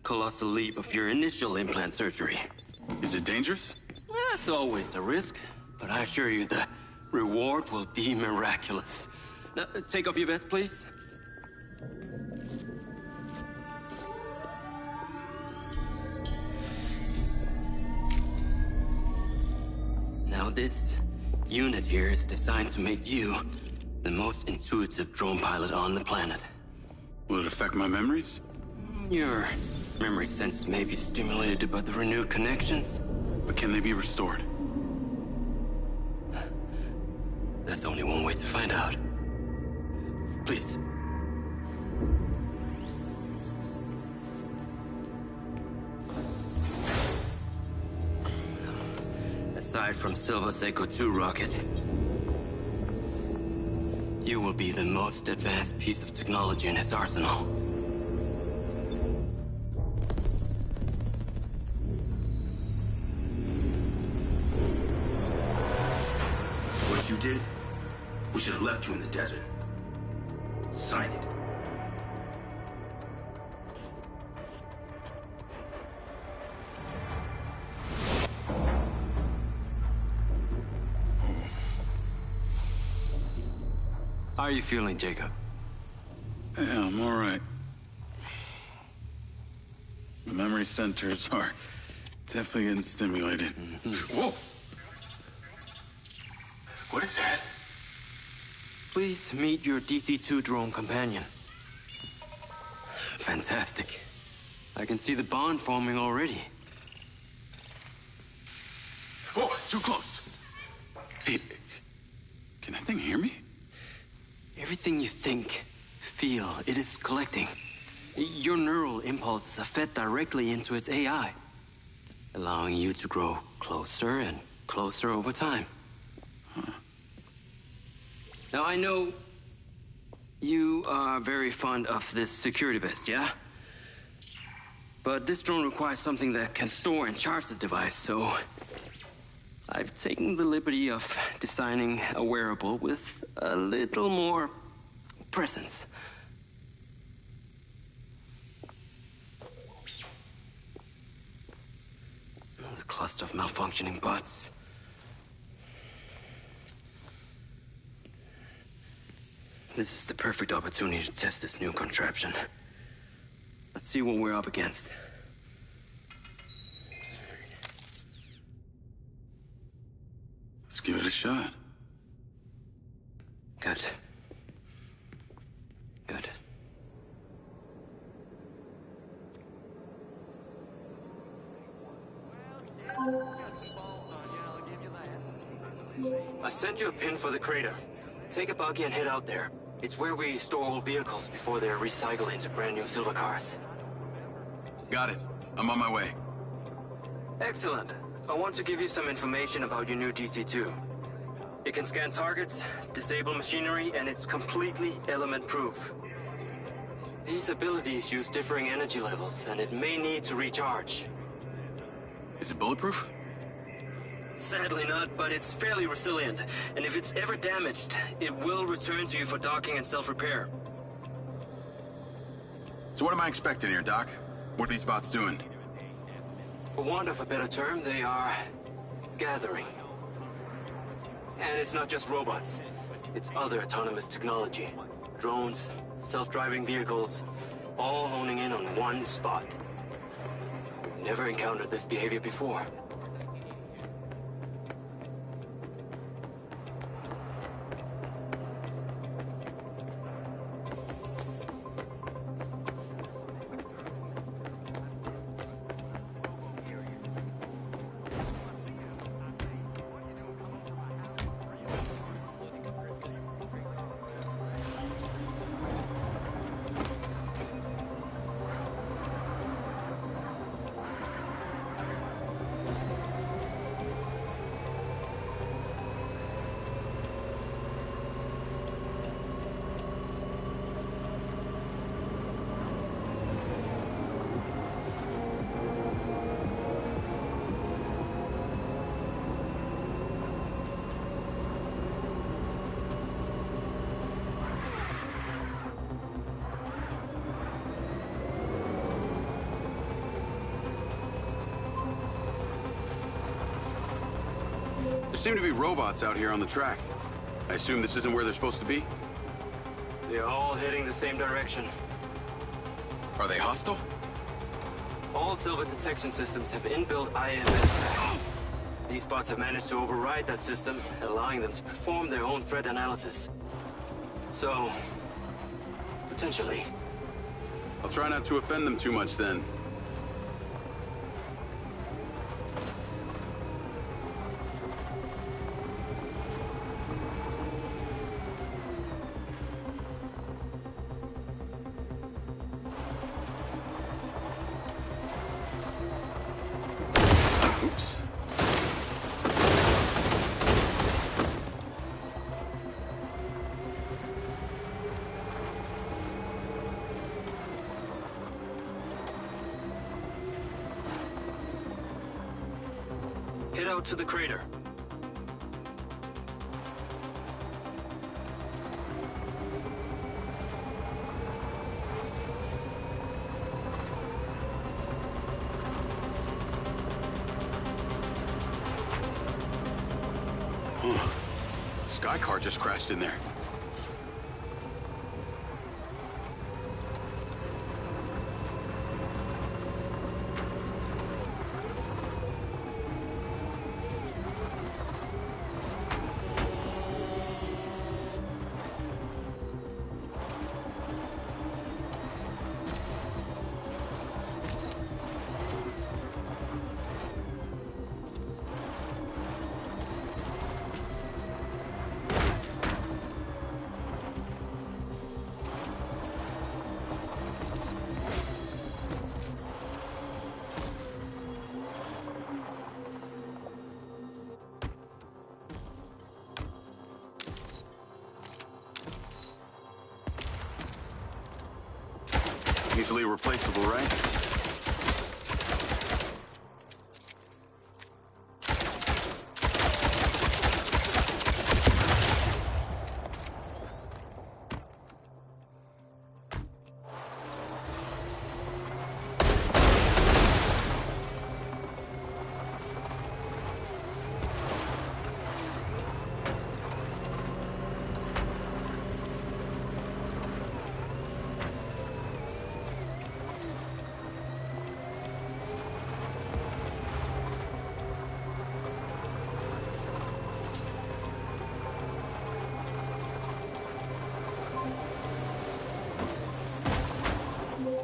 colossal leap of your initial implant surgery. Is it dangerous? That's always a risk, but I assure you the reward will be miraculous. Now, take off your vest, please. Now this unit here is designed to make you the most intuitive drone pilot on the planet. Will it affect my memories? Your memory sense may be stimulated by the renewed connections. But can they be restored? There's only one way to find out. Please. Aside from Silva's Echo 2 rocket, you will be the most advanced piece of technology in his arsenal. What you did, we should have left you in the desert. Sign it. How are you feeling, Jacob? Yeah, I'm all right. The memory centers are definitely getting stimulated. Whoa! What is that? Please meet your DC-2 drone companion. Fantastic. I can see the bond forming already. Whoa, too close. Hey, can that thing hear me? Everything you think, feel, it is collecting. Your neural impulses are fed directly into its AI, allowing you to grow closer and closer over time. Huh. Now, I know you are very fond of this security vest, yeah? But this drone requires something that can store and charge the device, so I've taken the liberty of designing a wearable with a little more presence. The cluster of malfunctioning bots. This is the perfect opportunity to test this new contraption. Let's see what we're up against. Let's give it a shot. Good. Good. I sent you a pin for the crater. Take a buggy and head out there. It's where we store old vehicles before they're recycled into brand new silver cars. Got it. I'm on my way. Excellent. I want to give you some information about your new DC-2. It can scan targets, disable machinery, and it's completely element-proof. These abilities use differing energy levels, and it may need to recharge. Is it bulletproof? Sadly not, but it's fairly resilient, and if it's ever damaged, it will return to you for docking and self-repair. So what am I expecting here, Doc? What are these bots doing? For want of a better term, they are gathering. And it's not just robots. It's other autonomous technology. Drones, self-driving vehicles, all honing in on one spot. We've never encountered this behavior before. There seem to be robots out here on the track. I assume this isn't where they're supposed to be? They're all heading the same direction. Are they hostile? All Silva detection systems have inbuilt IMS tags. These bots have managed to override that system, allowing them to perform their own threat analysis. So, potentially. I'll try not to offend them too much then. Oops. Head out to the crater. Huh. Skycar just crashed in there. Easily replaceable, right?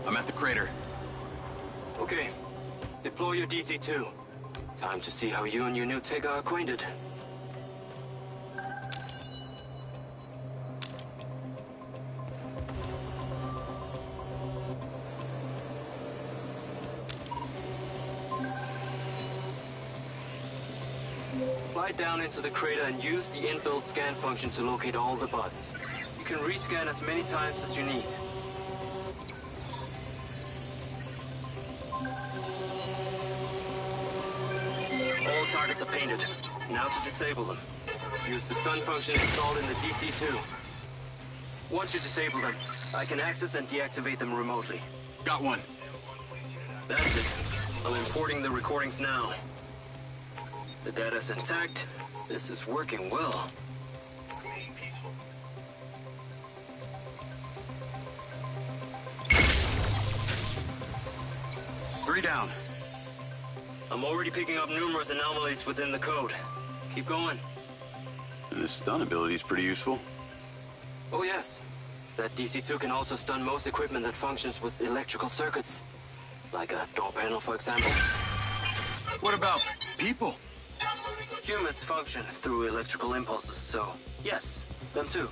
I'm at the crater. Okay. Deploy your DC-2. Time to see how you and your new tech are acquainted. Fly down into the crater and use the inbuilt scan function to locate all the bots. You can rescan as many times as you need. All targets are painted. Now to disable them. Use the stun function installed in the DC-2. Once you disable them, I can access and deactivate them remotely. Got one. That's it. I'm importing the recordings now. The data's intact. This is working well. Three down. I'm already picking up numerous anomalies within the code. Keep going. This stun ability is pretty useful. Oh yes. That DC-2 can also stun most equipment that functions with electrical circuits. Like a door panel, for example. What about people? Humans function through electrical impulses, so yes, them too.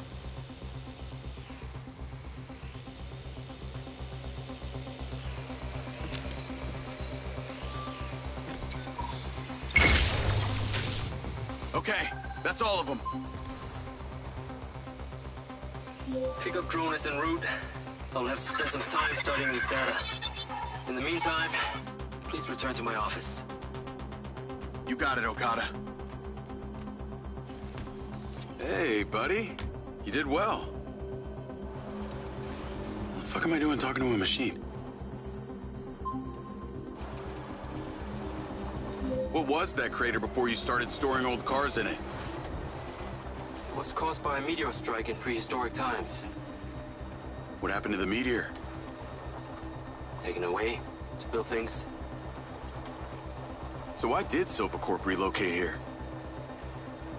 Okay, that's all of them. Pick up drone is en route. I'll have to spend some time studying this data. In the meantime, please return to my office. You got it, Okada. Hey, buddy. You did well. What the fuck am I doing talking to a machine? What was that crater before you started storing old cars in it? It was caused by a meteor strike in prehistoric times. What happened to the meteor? Taken away to build things. So why did Silvercorp relocate here?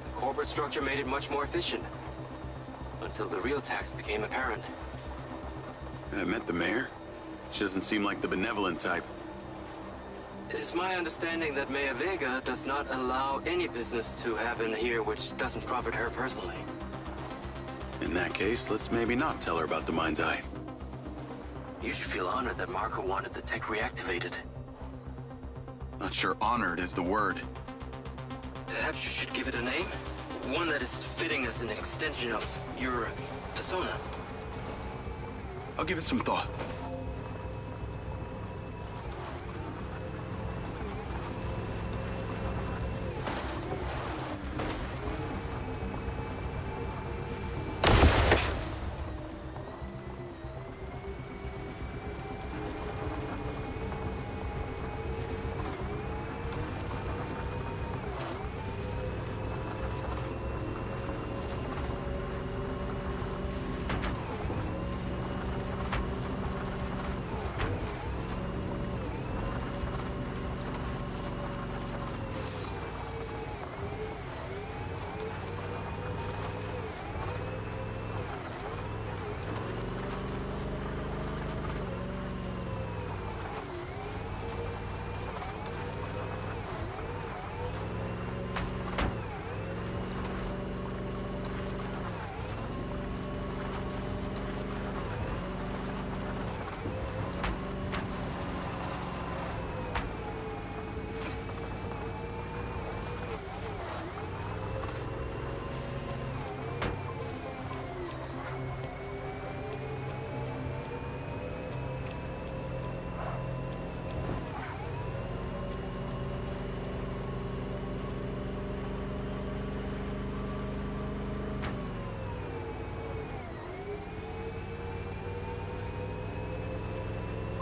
The corporate structure made it much more efficient. Until the real tax became apparent. I met the mayor. She doesn't seem like the benevolent type. It is my understanding that Mayor Vega does not allow any business to happen here which doesn't profit her personally. In that case, let's maybe not tell her about the Mind's Eye. You should feel honored that Marco wanted the tech reactivated. Not sure honored is the word. Perhaps you should give it a name? One that is fitting as an extension of your persona. I'll give it some thought.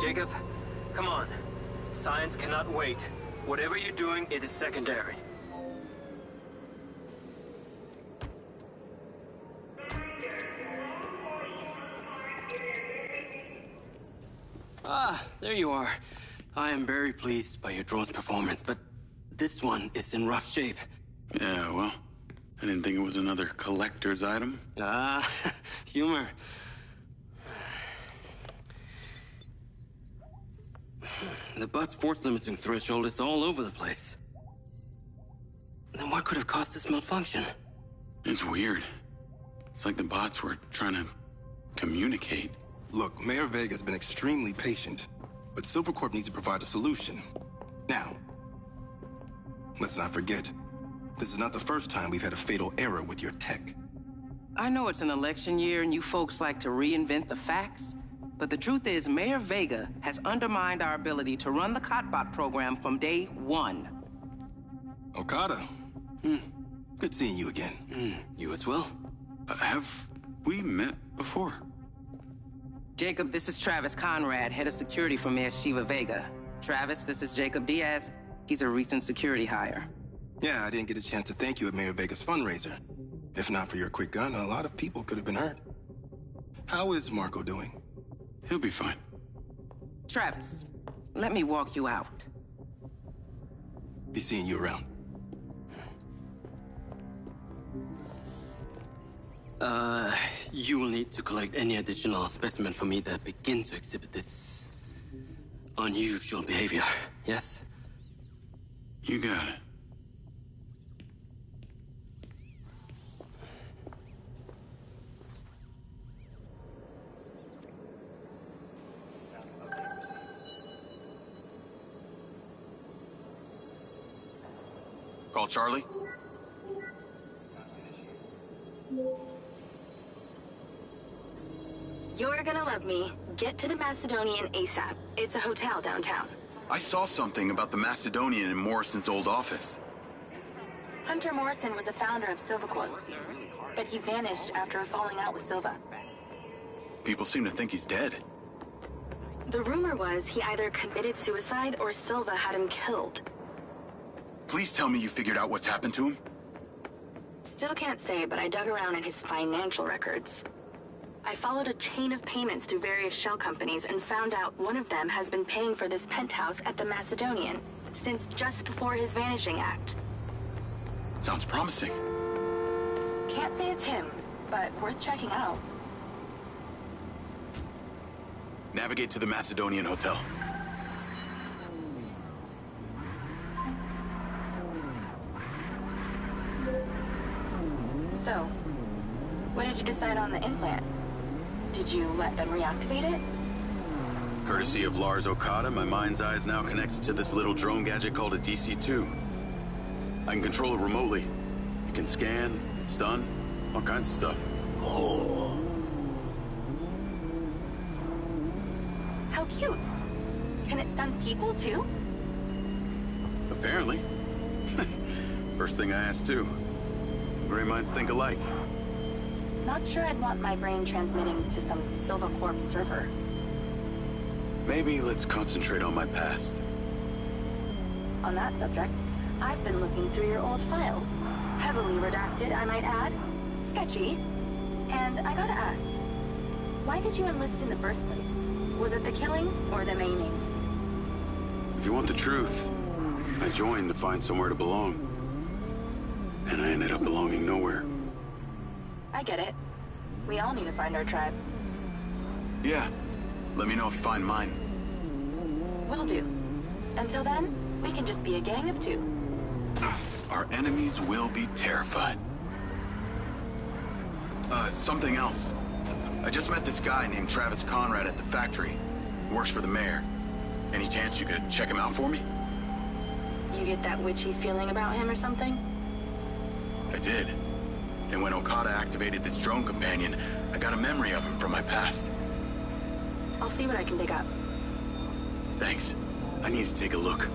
Jacob, come on. Science cannot wait. Whatever you're doing, it is secondary. Ah, there you are. I am very pleased by your drone's performance, but this one is in rough shape. Yeah, well, I didn't think it was another collector's item. Ah, humor. The butt's force limiting threshold is all over the place. Then what could have caused this malfunction? It's weird. It's like the bots were trying to communicate. Look, Mayor Vega's been extremely patient, but Silvercorp needs to provide a solution. Now, let's not forget, this is not the first time we've had a fatal error with your tech. I know it's an election year and you folks like to reinvent the facts, but the truth is Mayor Vega has undermined our ability to run the Cotbot program from day one. Okada. Good seeing you again. You as well. Have we met before? Jacob, this is Travis Conrad, head of security for Mayor Shiva Vega. Travis, this is Jacob Diaz. He's a recent security hire. Yeah, I didn't get a chance to thank you at Mayor Vega's fundraiser. If not for your quick gun, a lot of people could have been hurt. How is Marco doing? He'll be fine. Travis, let me walk you out. Be seeing you around. You will need to collect any additional specimen for me that begin to exhibit this unusual behavior, yes? You got it. Call Charlie? You're gonna love me. Get to the Macedonian ASAP. It's a hotel downtown. I saw something about the Macedonian in Morrison's old office. Hunter Morrison was a founder of Silvercorp, but he vanished after a falling out with Silva. People seem to think he's dead. The rumor was he either committed suicide or Silva had him killed. Please tell me you figured out what's happened to him? Still can't say, but I dug around in his financial records. I followed a chain of payments through various shell companies and found out one of them has been paying for this penthouse at the Macedonian since just before his vanishing act. Sounds promising. Can't say it's him, but worth checking out. Navigate to the Macedonian Hotel. So, what did you decide on the implant? Did you let them reactivate it? Courtesy of Lars Okada, my mind's eye is now connected to this little drone gadget called a DC-2. I can control it remotely. It can scan, stun, all kinds of stuff. Oh. How cute. Can it stun people, too? Apparently. First thing I asked, too. Gray minds think alike. Not sure I'd want my brain transmitting to some Silvercorp server. Maybe let's concentrate on my past. On that subject, I've been looking through your old files. Heavily redacted, I might add. Sketchy. And I gotta ask, why did you enlist in the first place? Was it the killing or the maiming? If you want the truth, I joined to find somewhere to belong. And I ended up belonging nowhere. I get it. We all need to find our tribe. Yeah. Let me know if you find mine. Will do. Until then, we can just be a gang of two. Our enemies will be terrified. Something else. I just met this guy named Travis Conrad at the factory. He works for the mayor. Any chance you could check him out for me? You get that witchy feeling about him or something? I did. And when Okada activated this drone companion, I got a memory of him from my past. I'll see what I can dig up. Thanks. I need to take a look.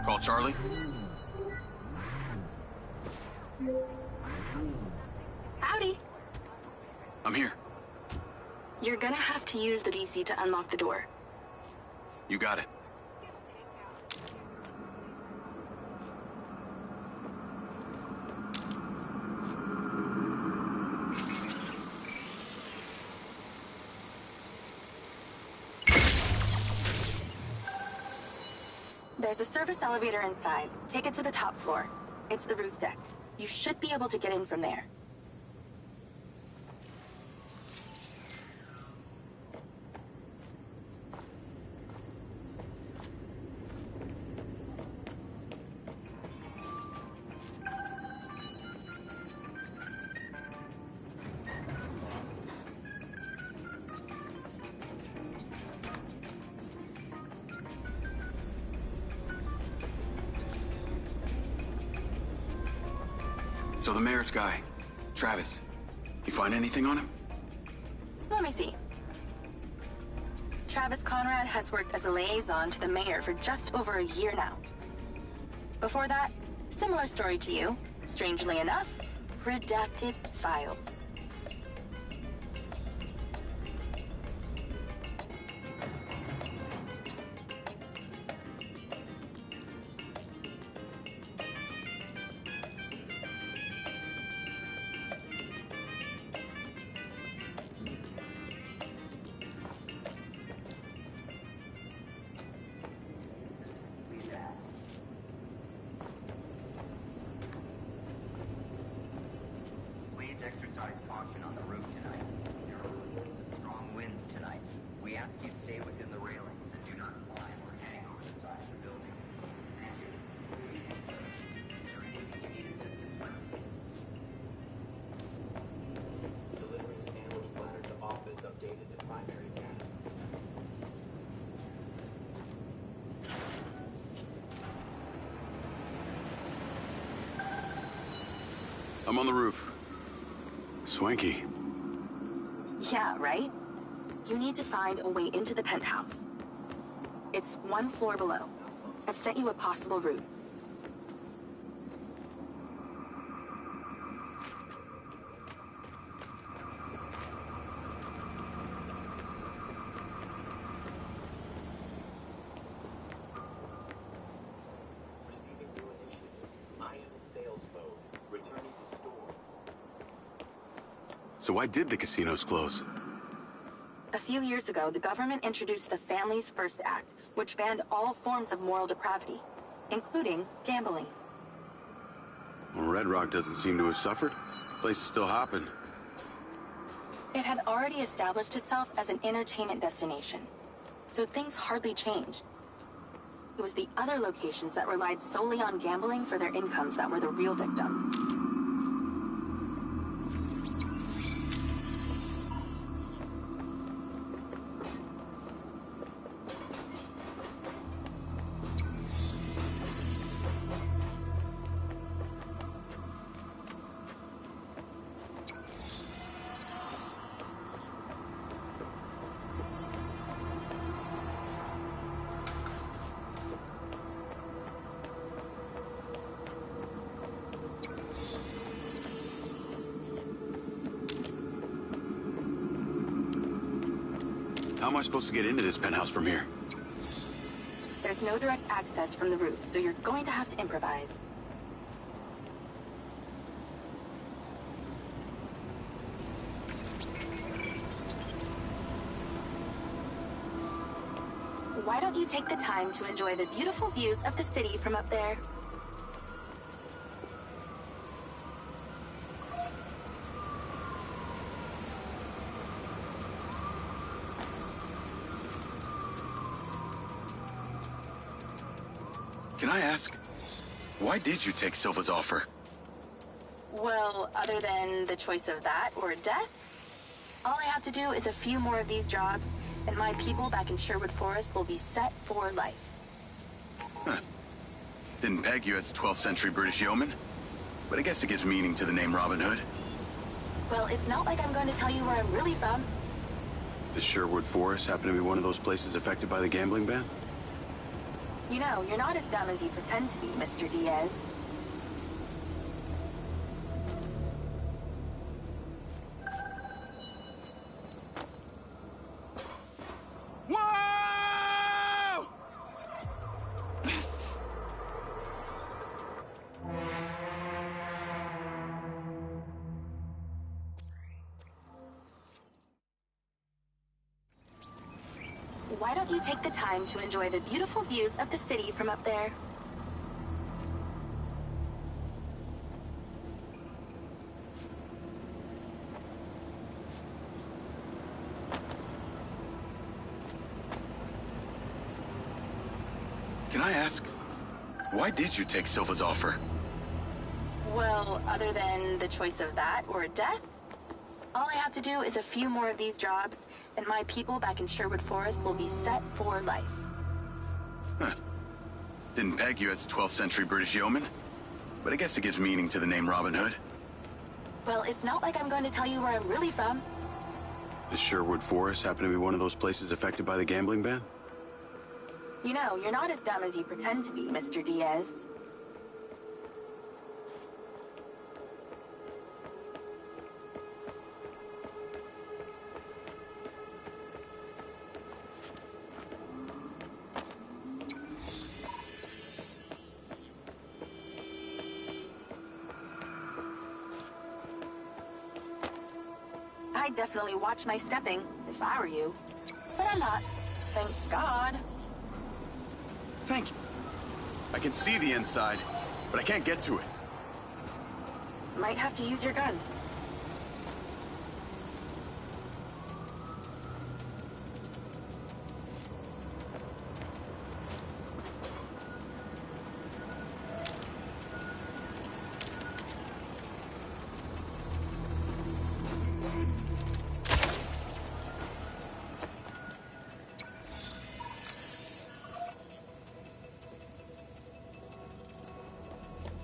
Call Charlie? Howdy. I'm here. You're gonna have to use the DC to unlock the door. You got it. There's a service elevator inside. Take it to the top floor. It's the roof deck. You should be able to get in from there. So the mayor's guy, Travis, you find anything on him? Let me see. Travis Conrad has worked as a liaison to the mayor for just over a year now. Before that, similar story to you. Strangely enough, redacted files. Exercise caution on the roof tonight. There are reports of strong winds tonight. We ask you stay within the railings and do not climb or hang over the side of the building. Thank you. Is there anything you need assistance with? Delivering sandwich platter to office updated to primary task. I'm on the roof. Swanky. Yeah, right? You need to find a way into the penthouse. It's one floor below. I've sent you a possible route. So why did the casinos close? A few years ago, the government introduced the Families First Act, which banned all forms of moral depravity, including gambling. Well, Red Rock doesn't seem to have suffered. Place is still hopping. It had already established itself as an entertainment destination, so things hardly changed. It was the other locations that relied solely on gambling for their incomes that were the real victims. How am I supposed to get into this penthouse from here? There's no direct access from the roof, so you're going to have to improvise. Why don't you take the time to enjoy the beautiful views of the city from up there? Can I ask, why did you take Silva's offer? Well, other than the choice of that or death, all I have to do is a few more of these jobs, and my people back in Sherwood Forest will be set for life. Huh. Didn't peg you as a 12th century British yeoman, but I guess it gives meaning to the name Robin Hood. Well, it's not like I'm going to tell you where I'm really from. Does Sherwood Forest happen to be one of those places affected by the gambling ban? You know, you're not as dumb as you pretend to be, Mr. Diaz. Whoa! Why don't you take the time to enjoy the beautiful views of the city from up there? Can I ask, why did you take Silva's offer? Well, other than the choice of that or death, all I have to do is a few more of these jobs, and my people back in Sherwood Forest will be set for life. Huh. Didn't peg you as a 12th century British yeoman, but I guess it gives meaning to the name Robin Hood. Well, it's not like I'm going to tell you where I'm really from. Does Sherwood Forest happen to be one of those places affected by the gambling ban? You know, you're not as dumb as you pretend to be, Mr. Diaz. I'd definitely watch my stepping if I were you. But I'm not. Thank God. Thank you. I can see the inside, but I can't get to it. Might have to use your gun.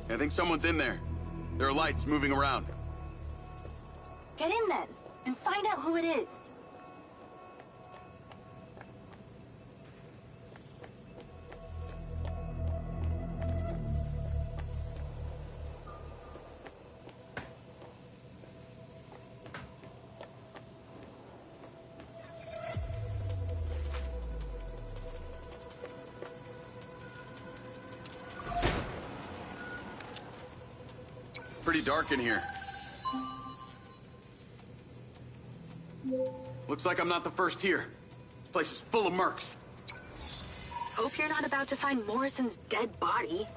I think someone's in there. There are lights moving around. Get in then, and find out who it is. Pretty dark in here. Looks like I'm not the first here. This place is full of mercs. Hope you're not about to find Morrison's dead body.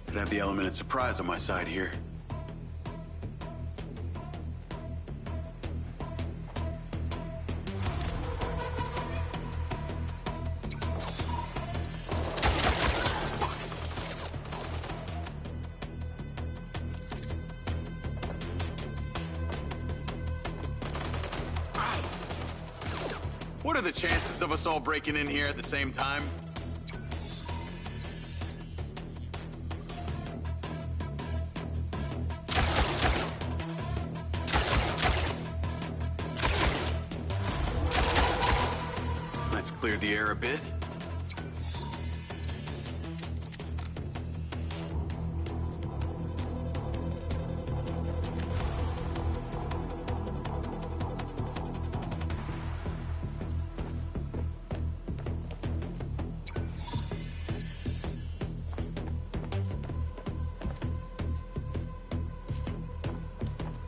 Could have the element of surprise on my side here. What are the chances of us all breaking in here at the same time? Let's clear the air a bit.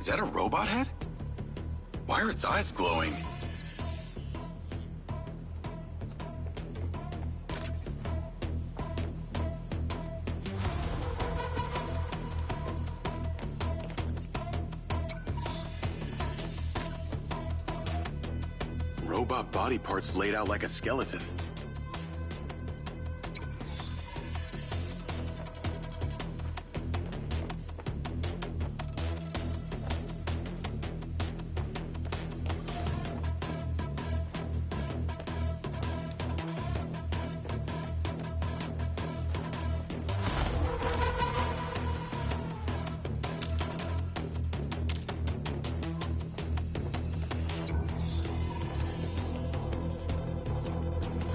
Is that a robot head? Why are its eyes glowing? Robot body parts laid out like a skeleton.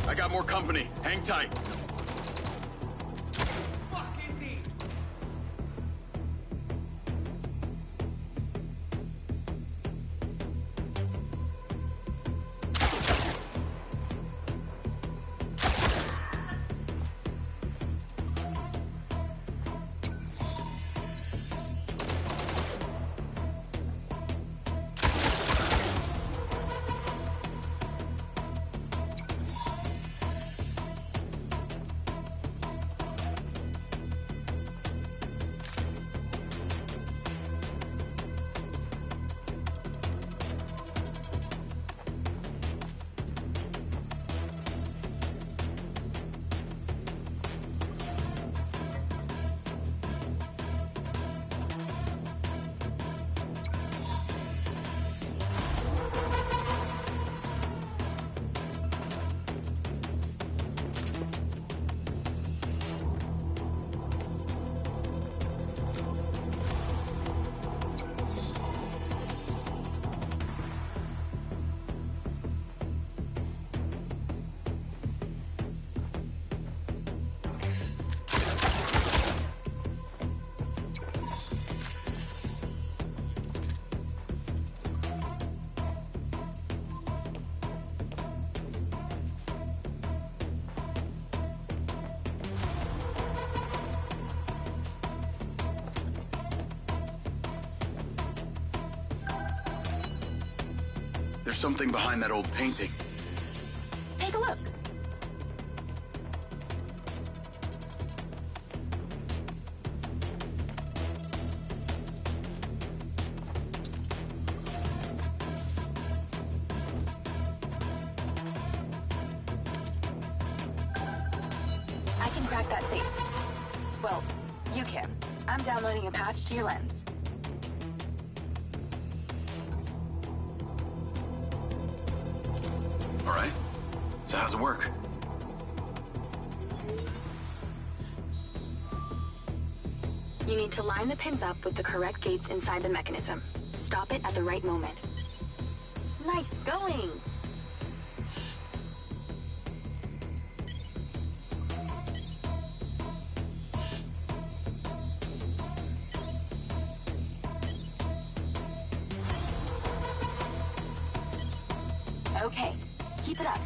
I got more company. Hang tight. There's something behind that old painting. Take a look. I can crack that safe. Well, you can. I'm downloading a patch to your lens. All right. So how does it work? You need to line the pins up with the correct gates inside the mechanism. Stop it at the right moment. Nice going! Okay, keep it up.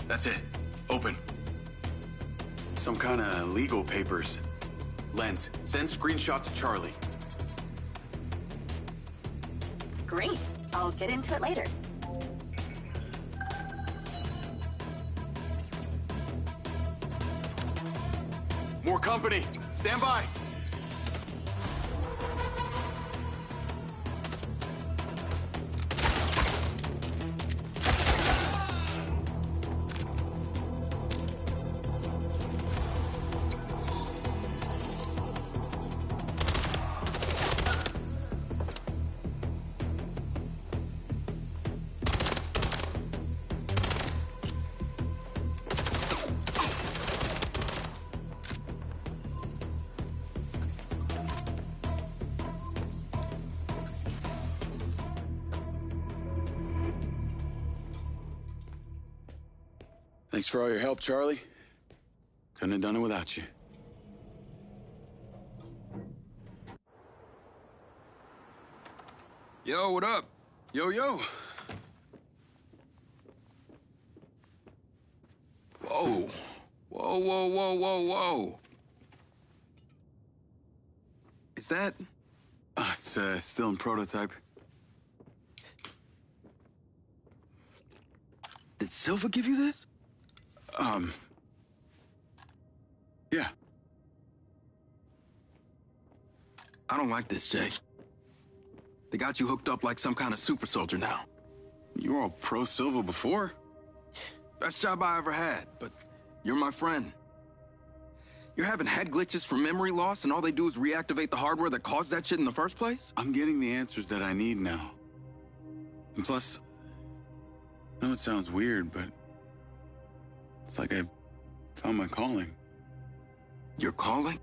That's it. Open. Some kind of legal papers. Lens, send screenshot to Charlie. Great. I'll get into it later. More company. Stand by. Thanks for all your help, Charlie. Couldn't have done it without you. Yo, what up? Yo, yo. Whoa. Whoa, whoa, whoa, whoa, whoa. Is that... It's still in prototype. Did Silva give you this? Yeah. I don't like this, Jay. They got you hooked up like some kind of super soldier now. You were all pro-Silva before. Best job I ever had, but you're my friend. You're having head glitches from memory loss, and all they do is reactivate the hardware that caused that shit in the first place? I'm getting the answers that I need now. And plus, I know it sounds weird, but it's like I found my calling. Your calling?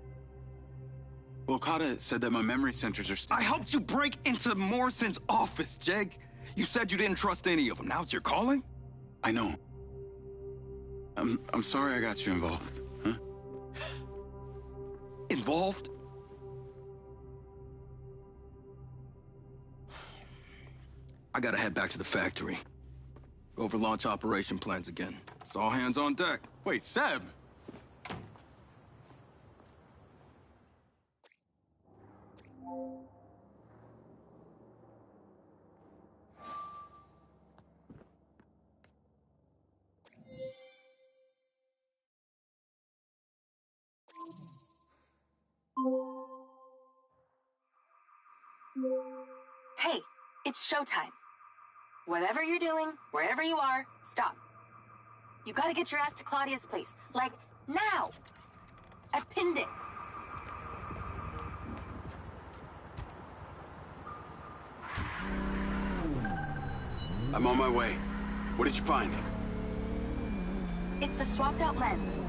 Well, Okada said that my memory centers are still... I helped you break into Morrison's office, Jake. You said you didn't trust any of them. Now it's your calling? I know. I'm sorry I got you involved, huh? Involved? I gotta head back to the factory. Go over launch operation plans again. It's all hands on deck. Wait, Seb! Hey, it's showtime. Whatever you're doing, wherever you are, stop. You gotta get your ass to Claudia's place. Like, now! I've pinned it. I'm on my way. What did you find? It's the swapped out lens.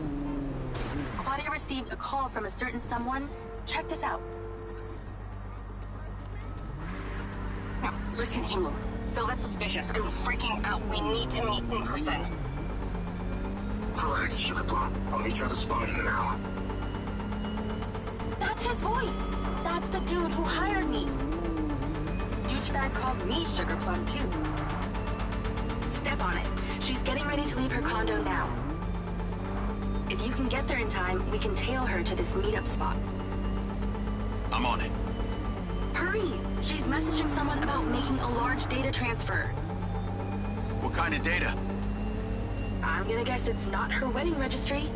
Claudia received a call from a certain someone. Check this out. Now, listen to me. Silva's suspicious. I'm freaking out. We need to meet in person. Relax, Sugar Plum. I'll meet you at the spot in an hour. That's his voice. That's the dude who hired me. Douchebag called me Sugar Plum, too. Step on it. She's getting ready to leave her condo now. If you can get there in time, we can tail her to this meetup spot. I'm on it. Hurry! She's messaging someone about making a large data transfer. What kind of data? I'm gonna guess it's not her wedding registry.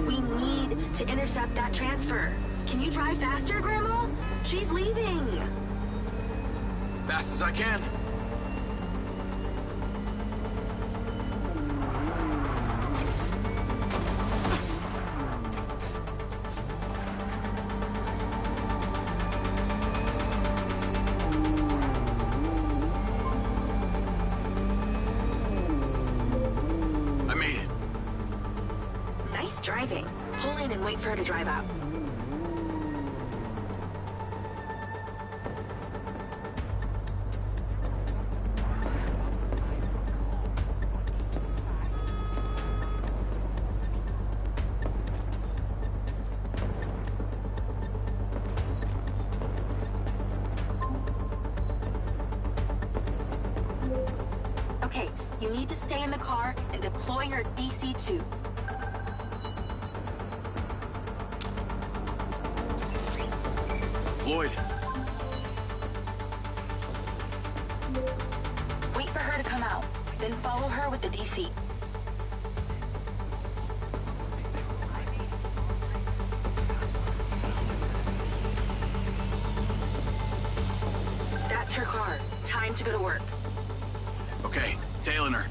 We need to intercept that transfer. Can you drive faster, Grandma? She's leaving. Fast as I can. I made it. Nice driving. Pull in and wait for her to drive out. Okay, you need to stay in the car and deploy your DC-2. Lloyd. Wait for her to come out, then follow her with the DC. That's her car. Time to go to work. Okay, tailing her.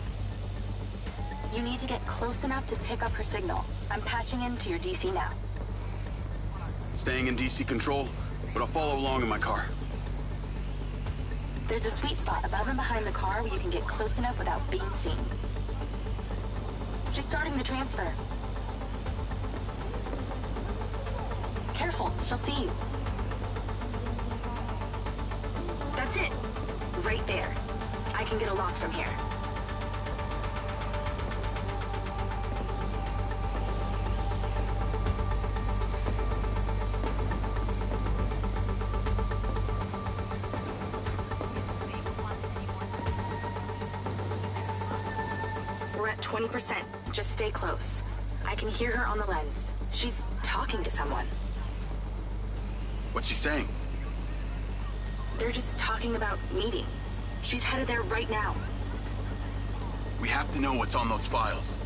You need to get close enough to pick up her signal. I'm patching into your DC now. Staying in DC control, but I'll follow along in my car. There's a sweet spot above and behind the car where you can get close enough without being seen. She's starting the transfer. Careful, she'll see you. That's it. Right there. I can get a lock from here. We're at 20%. Just stay close. I can hear her on the lens. She's talking to someone. What's she saying? They're just talking about meeting. She's headed there right now. We have to know what's on those files.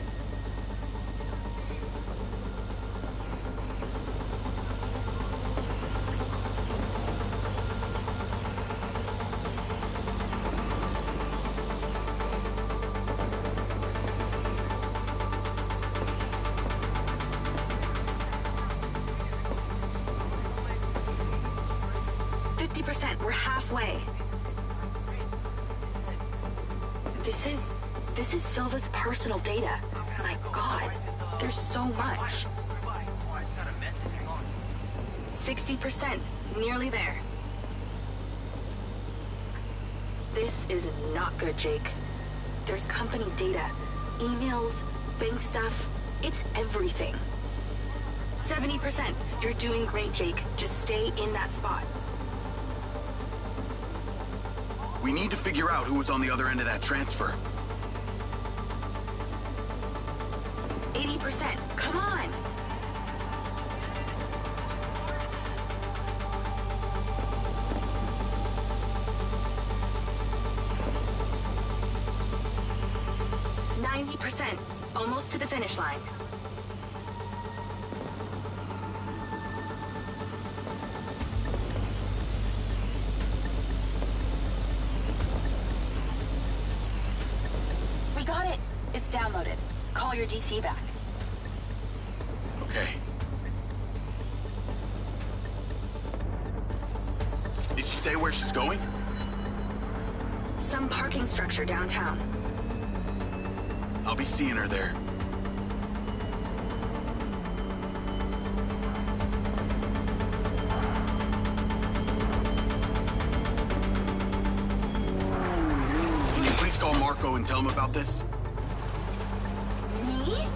We're halfway. This is Silva's personal data. My God, there's so much. 60%, nearly there. This is not good, Jake. There's company data, emails, bank stuff. It's everything. 70%. You're doing great, Jake. Just stay in that spot. We need to figure out who was on the other end of that transfer. 80%. Come on! %. Almost to the finish line. We got it. It's downloaded. Call your DC back. Okay. Did she say where she's going? Some parking structure downtown. I'll be seeing her there. Can you please call Marco and tell him about this? Me?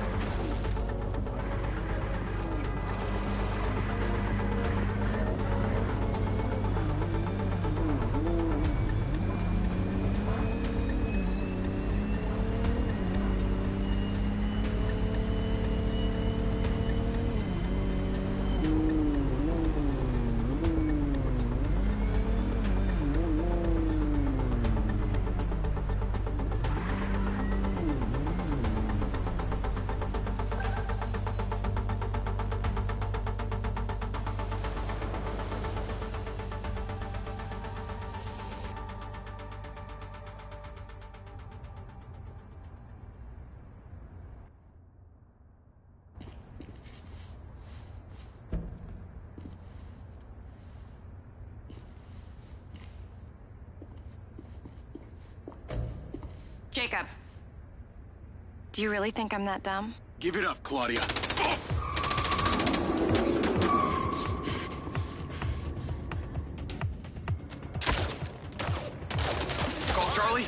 Jacob. Do you really think I'm that dumb? Give it up, Claudia. Call Charlie.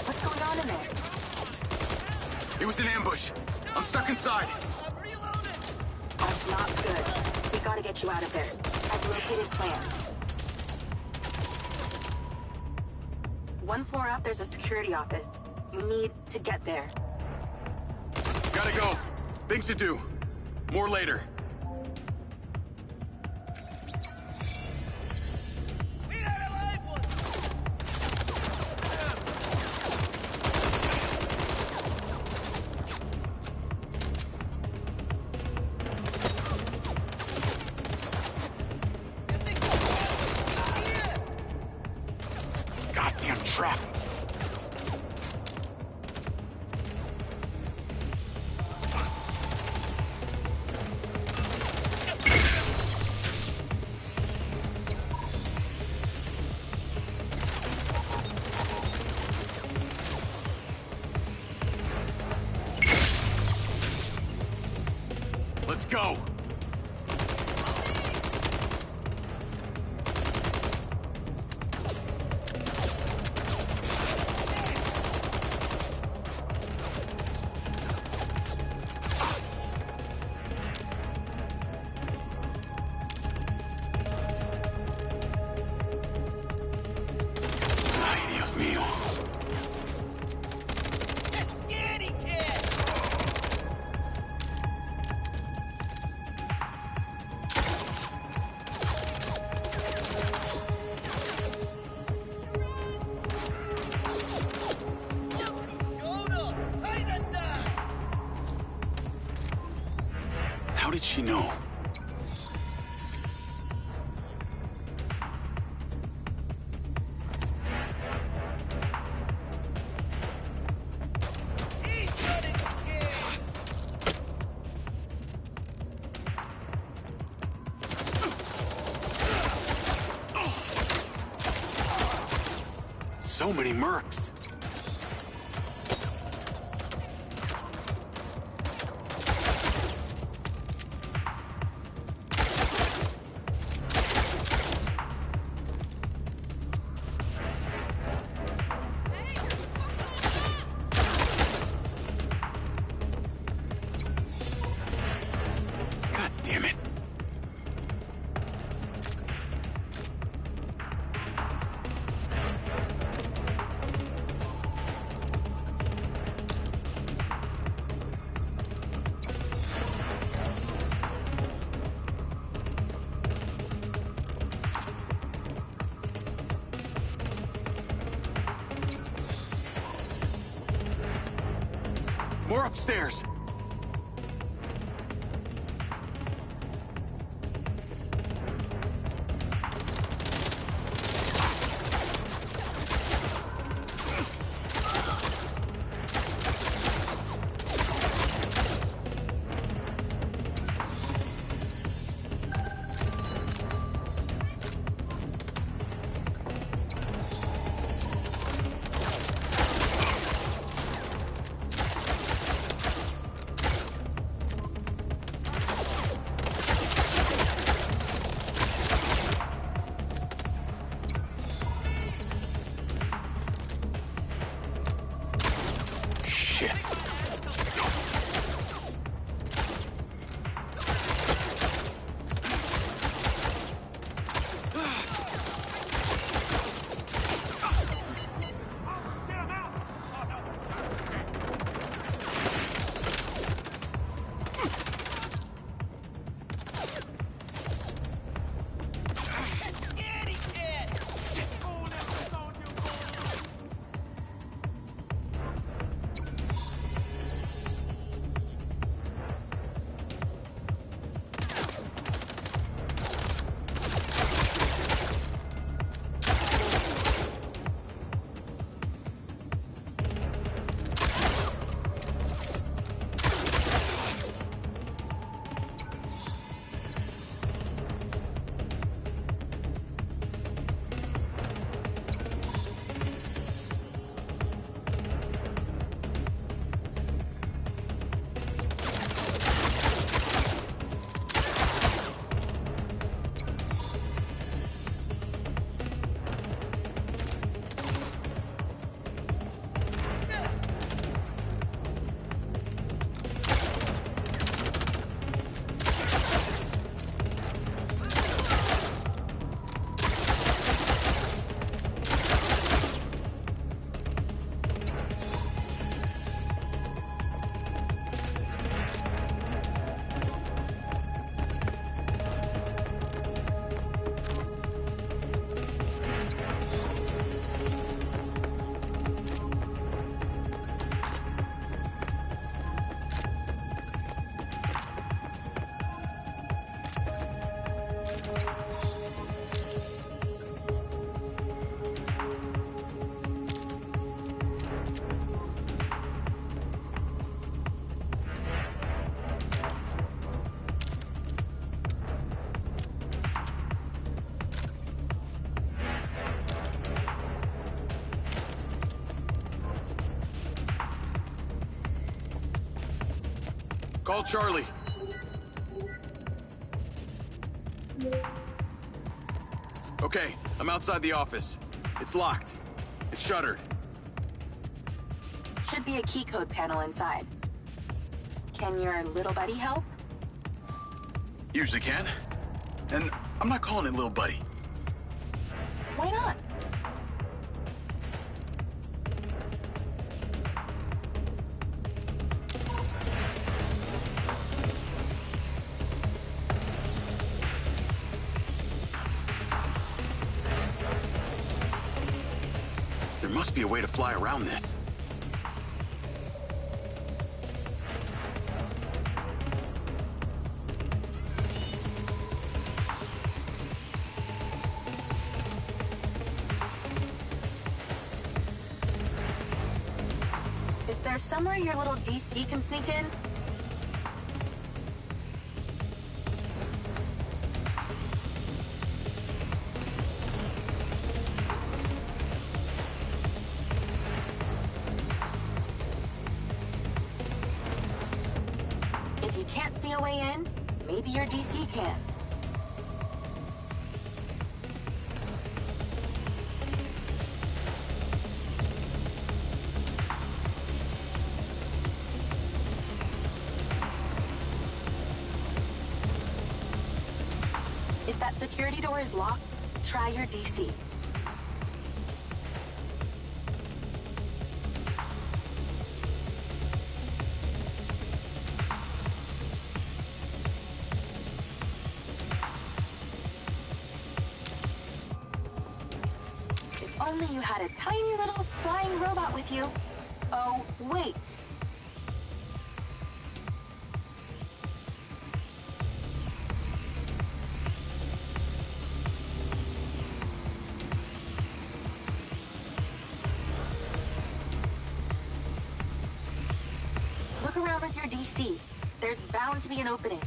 What's going on in there? It was an ambush. I'm stuck inside. That's not good. We gotta get you out of there. I've located plans. One floor up, there's a security office. You need to get there. Gotta go. Things to do. More later. Goddamn trap. Let's go. Ay, Dios mío. How did she know? So many mercs. God damn it. More upstairs. Call Charlie. Okay, I'm outside the office. It's locked. It's shuttered. Should be a key code panel inside. Can your little buddy help? Usually can. And I'm not calling it little buddy. Why not? There must be a way to fly around this. Is there somewhere your little DC can sneak in? If you can't see a way in, maybe your DC can. If that security door is locked, try your DC. If only you had a tiny little flying robot with you. Oh, wait. Look around with your DC. There's bound to be an opening.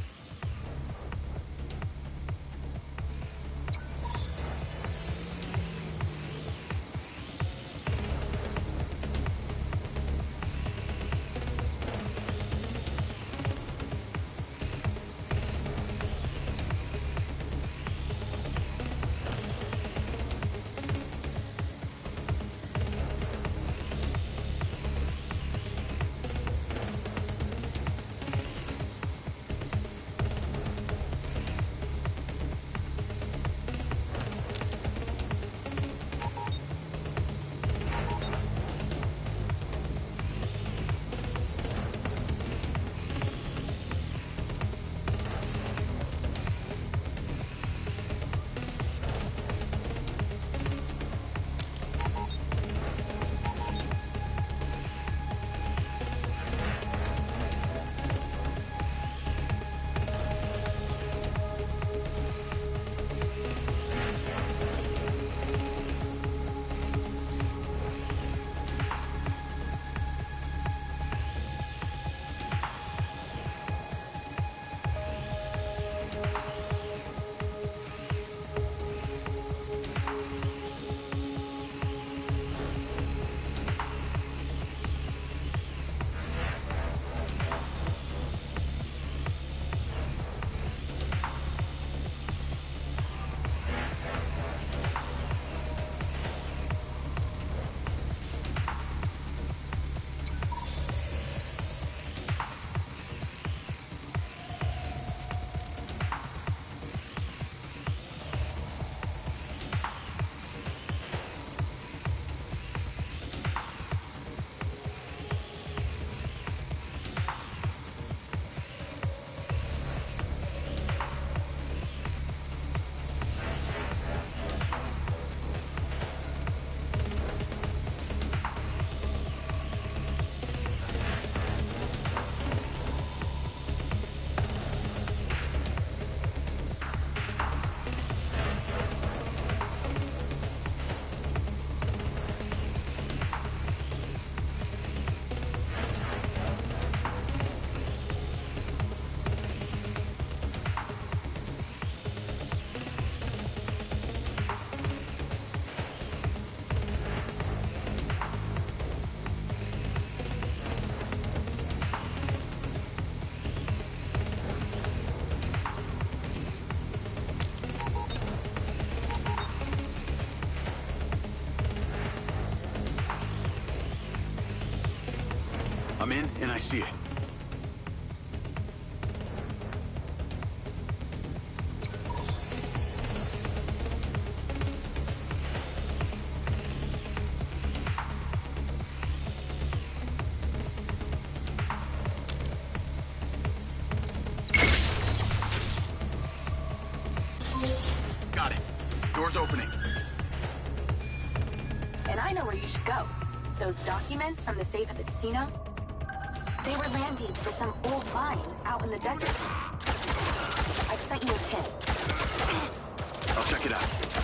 I'm in, and I see it. Got it. Door's opening. And I know where you should go. Those documents from the safe at the casino? They were land deeds for some old mine out in the desert. I've sent you a pin. I'll check it out.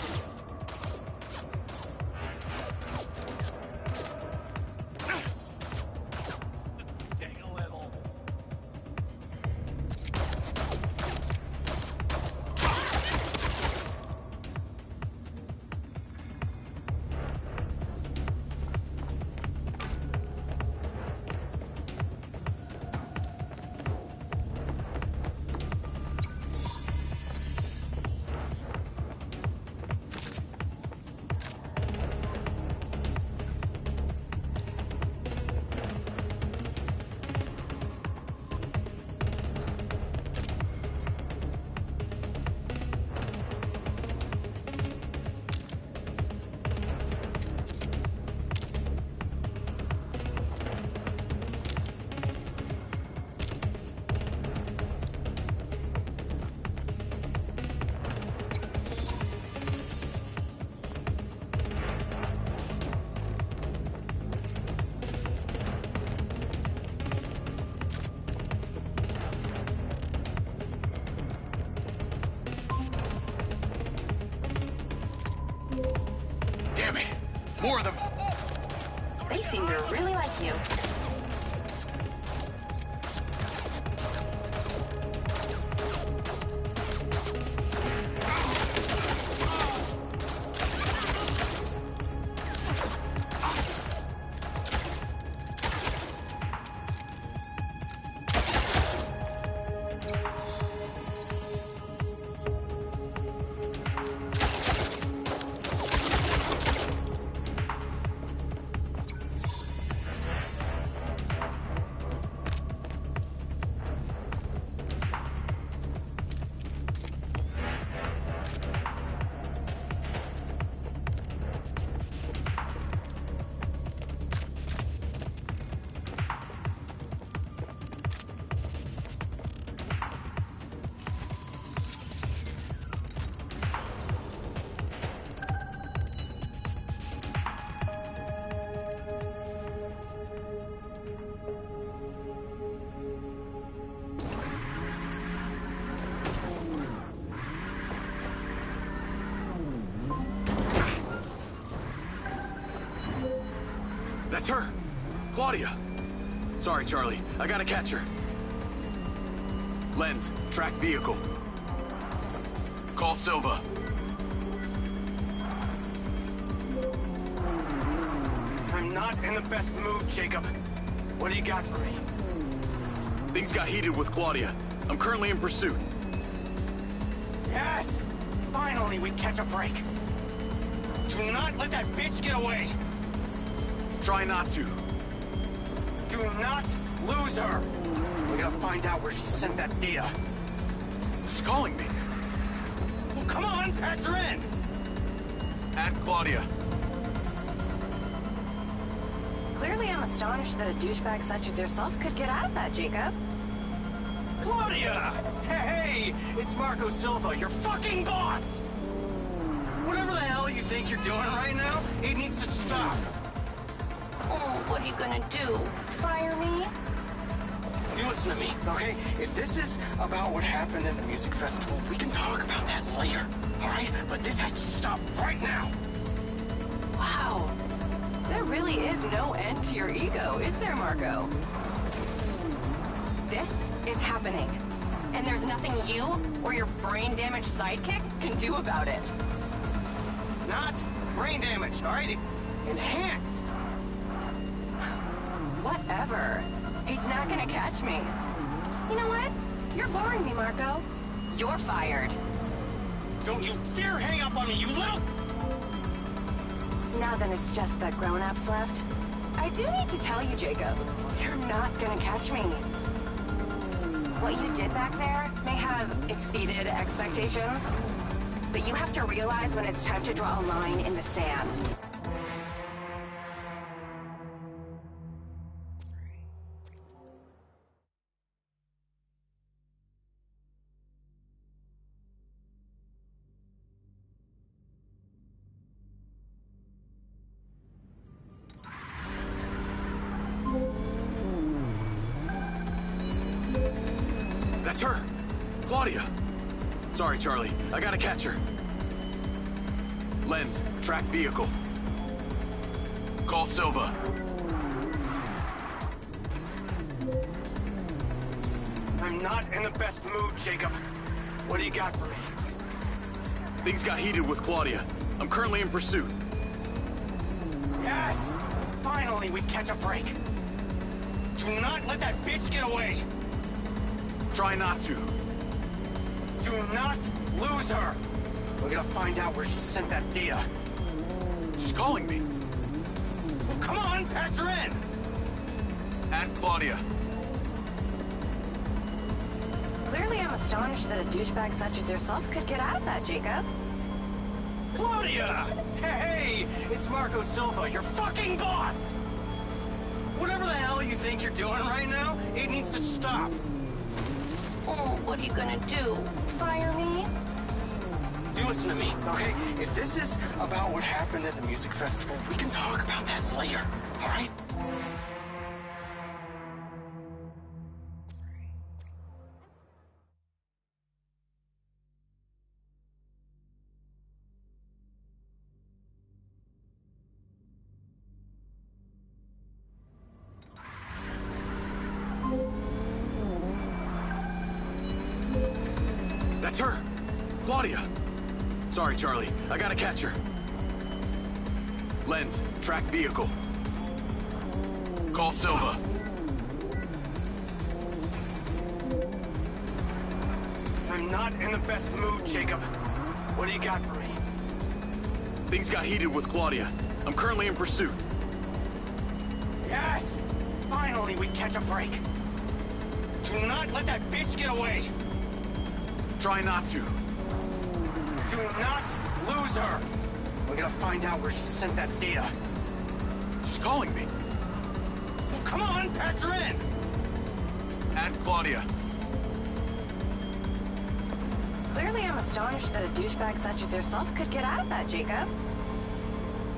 Damn it! More of them! They seem to really like you. That's her! Claudia! Sorry, Charlie. I gotta catch her. Lens, track vehicle. Call Silva. I'm not in the best mood, Jacob. What do you got for me? Things got heated with Claudia. I'm currently in pursuit. Yes! Finally, we catch a break. Do not let that bitch get away! Try not to. Do not lose her! We gotta find out where she sent that data. She's calling me. Well, come on, patch her in! Add Claudia. Clearly I'm astonished that a douchebag such as yourself could get out of that, Jacob. Claudia! Hey, it's Marco Silva, your fucking boss! Whatever the hell you think you're doing right now, it needs to stop. Oh, what are you gonna do? Fire me? You listen to me, okay? If this is about what happened in the music festival, we can talk about that later, all right? But this has to stop right now. Wow. There really is no end to your ego, is there, Marco? This is happening. And there's nothing you or your brain-damaged sidekick can do about it. Not brain damaged, all right? Enhanced. Whatever. He's not gonna catch me. You know what? You're boring me, Marco. You're fired. Don't you dare hang up on me, you little... Now then it's just the grown-ups left. I do need to tell you, Jacob, you're not gonna catch me. What you did back there may have exceeded expectations, but you have to realize when it's time to draw a line in the sand. That's her! Claudia! Sorry, Charlie. I gotta catch her. Lens, track vehicle. Call Silva. I'm not in the best mood, Jacob. What do you got for me? Things got heated with Claudia. I'm currently in pursuit. Yes! Finally, we catch a break. Do not let that bitch get away! Try not to. Do not lose her! We're gonna find out where she sent that data. She's calling me. Well, come on, patch her in! At Claudia. Clearly I'm astonished that a douchebag such as yourself could get out of that, Jacob. Claudia! Hey, it's Marco Silva, your fucking boss! Whatever the hell you think you're doing right now, it needs to stop. Oh, what are you gonna do? Fire me? You listen to me, okay? If this is about what happened at the music festival, we can talk about that later, all right? That's her! Claudia! Sorry, Charlie. I gotta catch her. Lens, track vehicle. Call Silva. I'm not in the best mood, Jacob. What do you got for me? Things got heated with Claudia. I'm currently in pursuit. Yes! Finally, we catch a break. Do not let that bitch get away! Try not to. Do not lose her! We're gonna find out where she sent that data. She's calling me. Well, come on, patch her in! At Claudia. Clearly I'm astonished that a douchebag such as yourself could get out of that, Jacob.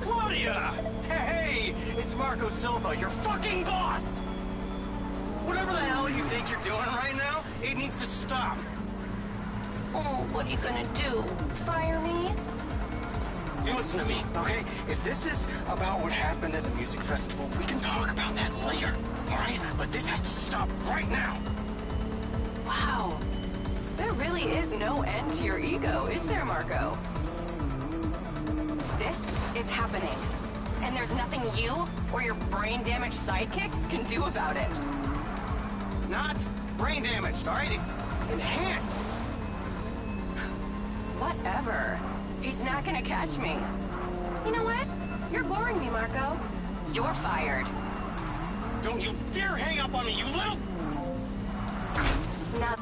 Claudia! Hey, it's Marco Silva, your fucking boss! Whatever the hell you think you're doing right now, it needs to stop. Oh, what are you gonna do? Fire me? You listen to me, okay? If this is about what happened at the music festival, we can talk about that later, all right? But this has to stop right now. Wow. There really is no end to your ego, is there, Marco? This is happening. And there's nothing you or your brain-damaged sidekick can do about it. Not brain damaged, all right? Enhanced. Whatever. He's not gonna catch me. You know what? You're boring me, Marco. You're fired. Don't you dare hang up on me, you little... Now...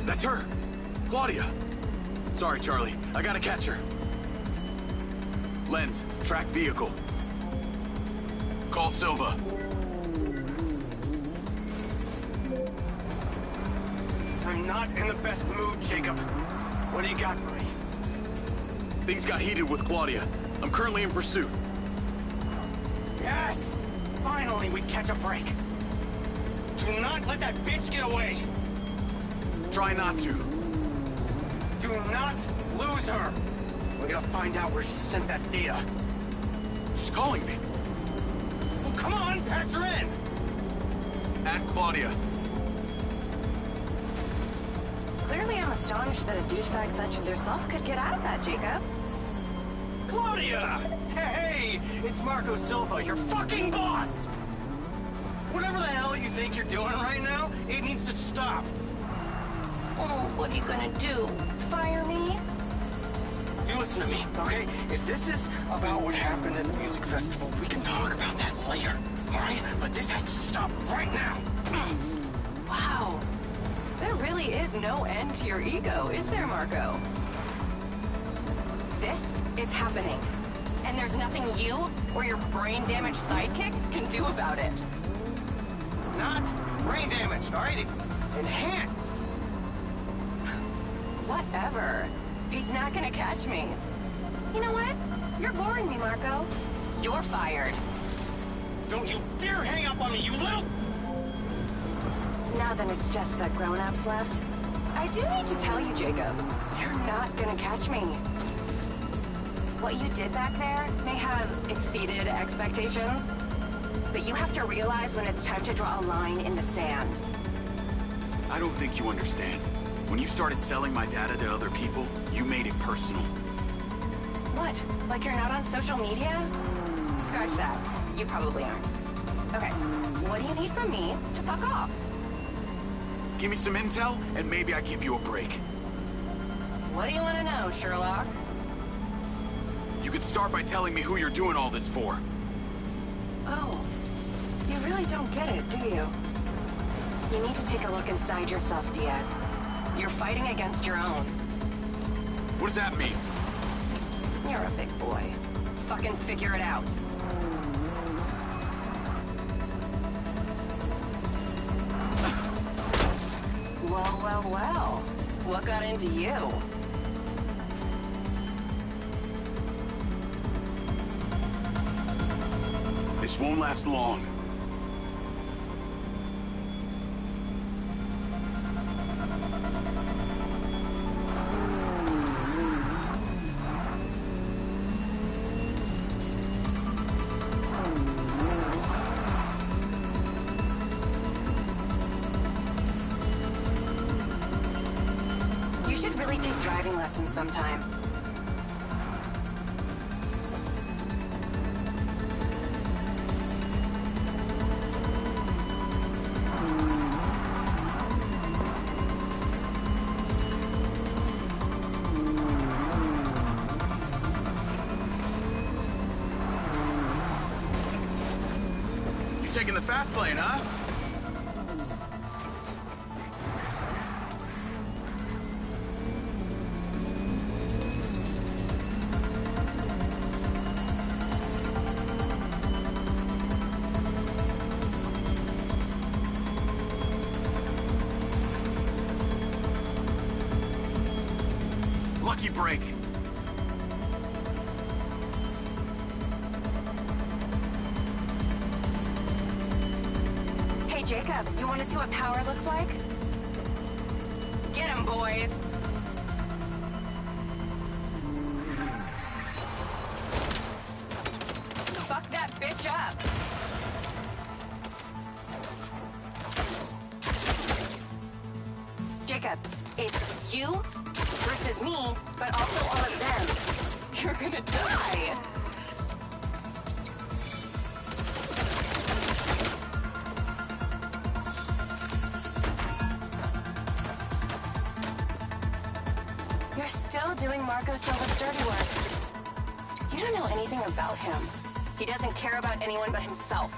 That's her! Claudia! Sorry, Charlie. I gotta catch her. Lens, track vehicle. Call Silva. I'm not in the best mood, Jacob. What do you got for me? Things got heated with Claudia. I'm currently in pursuit. Yes! Finally, we catch a break. Do not let that bitch get away! Try not to. Do not lose her! We're gonna find out where she sent that data. She's calling me. Well, come on, patch her in! At Claudia. Clearly, I'm astonished that a douchebag such as yourself could get out of that, Jacob. Claudia! Hey, it's Marco Silva, your fucking boss! Whatever the hell you think you're doing right now, it needs to stop. Oh, what are you gonna do? Fire me? You listen to me, okay? If this is about what happened at the music festival, we can talk about that later, all right? But this has to stop right now. Wow. There really is no end to your ego, is there, Marco? This is happening. And there's nothing you or your brain-damaged sidekick can do about it. Not brain damaged, all right? Enhanced. Whatever. He's not gonna catch me. You know what? You're boring me, Marco. You're fired. Don't you dare hang up on me, you little... Now that it's just the grown-ups left, I do need to tell you, Jacob, you're not gonna catch me. What you did back there may have exceeded expectations, but you have to realize when it's time to draw a line in the sand. I don't think you understand. When you started selling my data to other people, you made it personal. What? Like you're not on social media? Scratch that. You probably aren't. Okay, what do you need from me to fuck off? Give me some intel, and maybe I give you a break. What do you want to know, Sherlock? You could start by telling me who you're doing all this for. Oh, you really don't get it, do you? You need to take a look inside yourself, Diaz. You're fighting against your own. What does that mean? You're a big boy. Fucking figure it out. Well, well, well. What got into you? This won't last long. You should really take driving lessons sometime. Taking the fast lane, huh? Lucky break. Jacob, you want to see what power looks like? Get him, boys! Fuck that bitch up! Jacob, it's you versus me, but also all of them. You're gonna die! Still doing Marco Silva's dirty work. You don't know anything about him. He doesn't care about anyone but himself.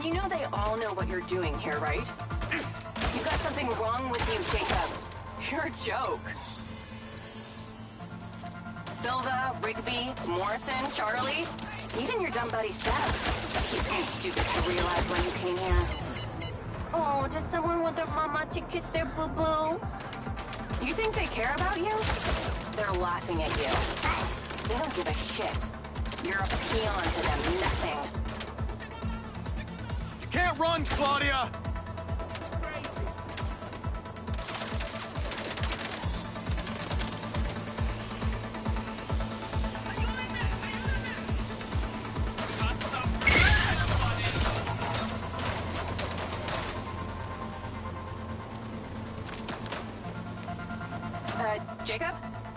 You know they all know what you're doing here, right? You got something wrong with you, Jacob. You're a joke. Silva, Rigby, Morrison, Charlie, even your dumb buddy Seth. He's too stupid to realize when you came here. Oh, does someone want their mama to kiss their boo-boo? You think they care about you? They're laughing at you. They don't give a shit. You're a peon to them, nothing. You can't run, Claudia!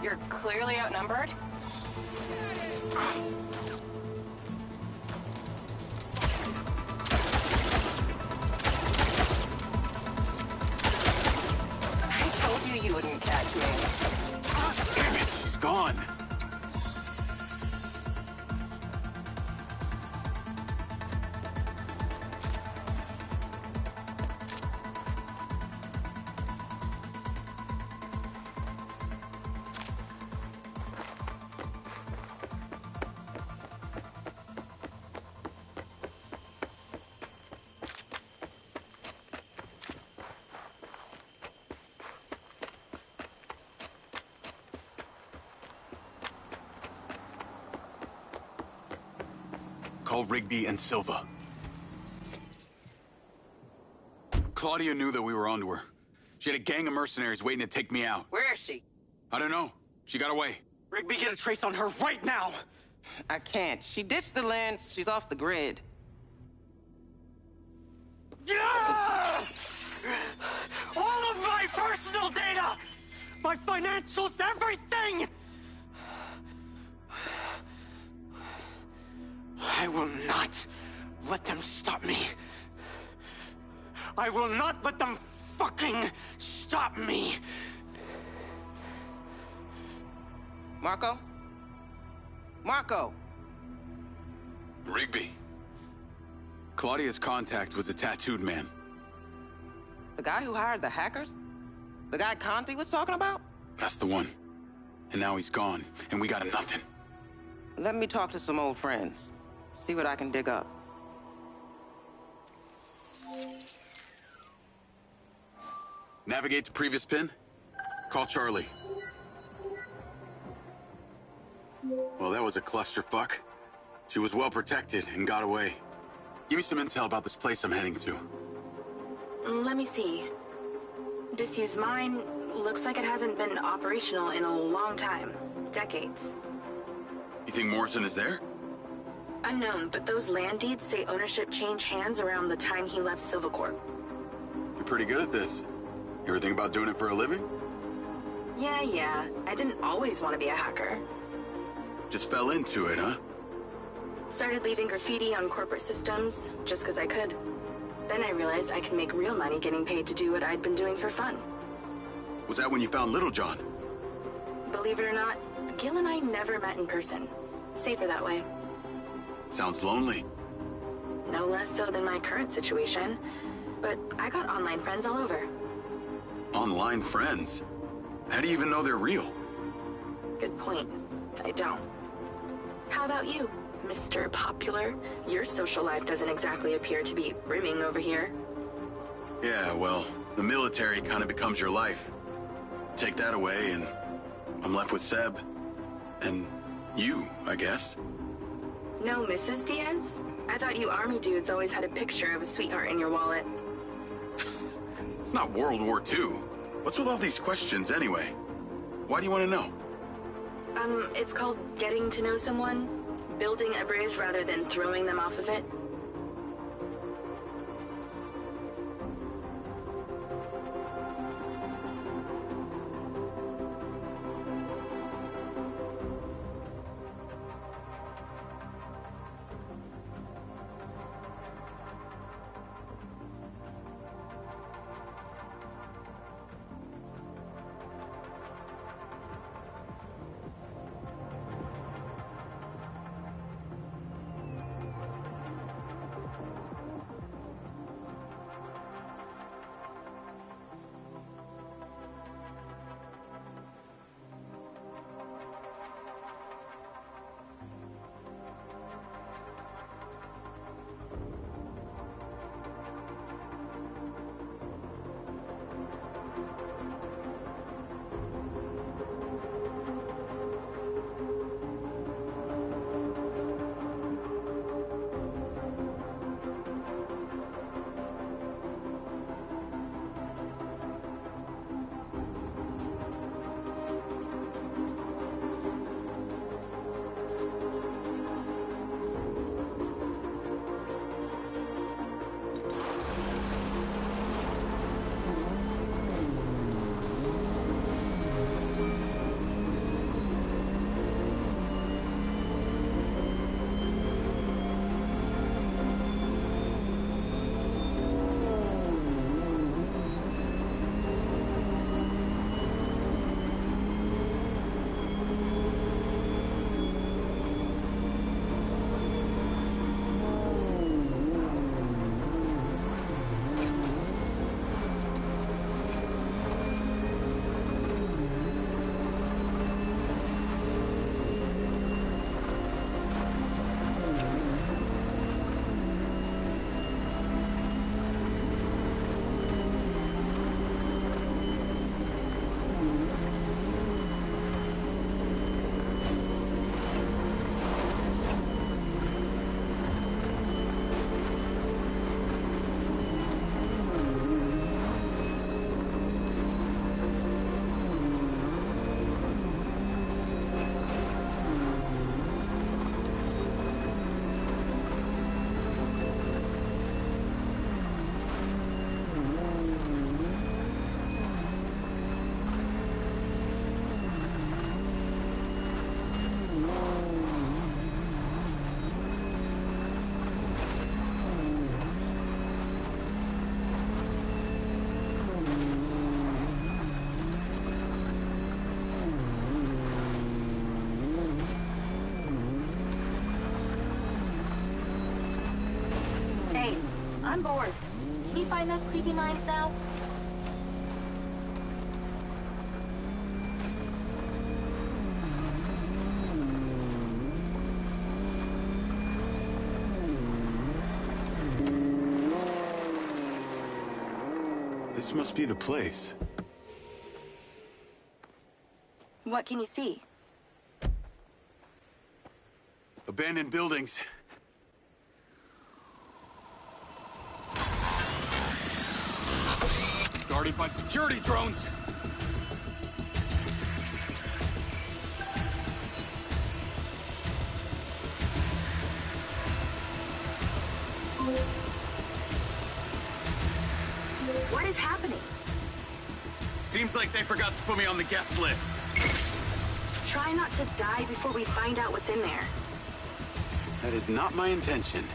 You're clearly outnumbered. I told you you wouldn't catch me. God damn it, she's gone. Call Rigby and Silva. Claudia knew that we were onto her. She had a gang of mercenaries waiting to take me out. Where is she? I don't know. She got away. Rigby, get a trace on her right now! I can't. She ditched the lens. She's off the grid. Yeah! All of my personal data! My financials, everything! I will not let them stop me. I will not let them fucking stop me. Marco? Marco! Rigby. Claudia's contact was a tattooed man. The guy who hired the hackers? The guy Conti was talking about? That's the one. And now he's gone, and we got nothing. Let me talk to some old friends. See what I can dig up. Navigate to previous pin. Call Charlie. Well, that was a clusterfuck. She was well protected and got away. Give me some intel about this place I'm heading to. Let me see. Disused mine. Looks like it hasn't been operational in a long time. Decades. You think Morrison is there? Unknown, but those land deeds say ownership changed hands around the time he left Silvercorp. You're pretty good at this. You ever think about doing it for a living? Yeah. I didn't always want to be a hacker. Just fell into it, huh? Started leaving graffiti on corporate systems, just because I could. Then I realized I could make real money getting paid to do what I'd been doing for fun. Was that when you found Littlejohn? Believe it or not, Gil and I never met in person. Safer that way. Sounds lonely. No less so than my current situation. But I got online friends all over. Online friends? How do you even know they're real? Good point. I don't. How about you, Mr. Popular? Your social life doesn't exactly appear to be brimming over here. Yeah, well, the military kind of becomes your life. Take that away and I'm left with Seb. And you, I guess. No Mrs. Diaz? I thought you army dudes always had a picture of a sweetheart in your wallet. It's not World War II. What's with all these questions anyway? Why do you want to know? It's called getting to know someone. Building a bridge rather than throwing them off of it. I'm bored. Can you find those creepy minds now? This must be the place. What can you see? Abandoned buildings. Guarded by security drones! What is happening? Seems like they forgot to put me on the guest list. Try not to die before we find out what's in there. That is not my intention.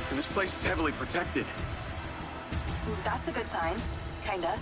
And this place is heavily protected. That's a good sign. Kinda.